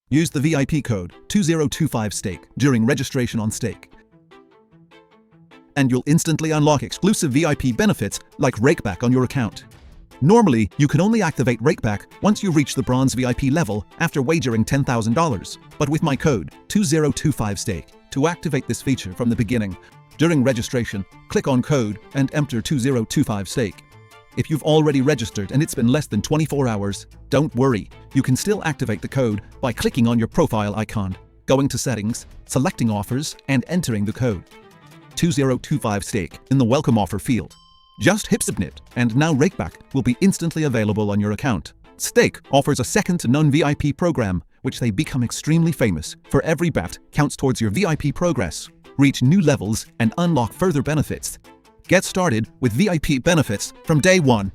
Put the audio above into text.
Use the VIP code 2025STAKE during registration on Stake, and you'll instantly unlock exclusive VIP benefits like rakeback on your account. Normally, you can only activate rakeback once you reach the bronze VIP level after wagering $10,000, but with my code 2025STAKE, to activate this feature from the beginning, during registration, click on code and enter 2025STAKE. If you've already registered and it's been less than 24 hours, don't worry, you can still activate the code by clicking on your profile icon, going to settings, selecting offers, and entering the code 2025STAKE in the welcome offer field. Just hit submit, and now rakeback will be instantly available on your account. Stake offers a second-to-none VIP program, which they become extremely famous. For every bet counts towards your VIP progress. Reach new levels and unlock further benefits. Get started with VIP benefits from day one.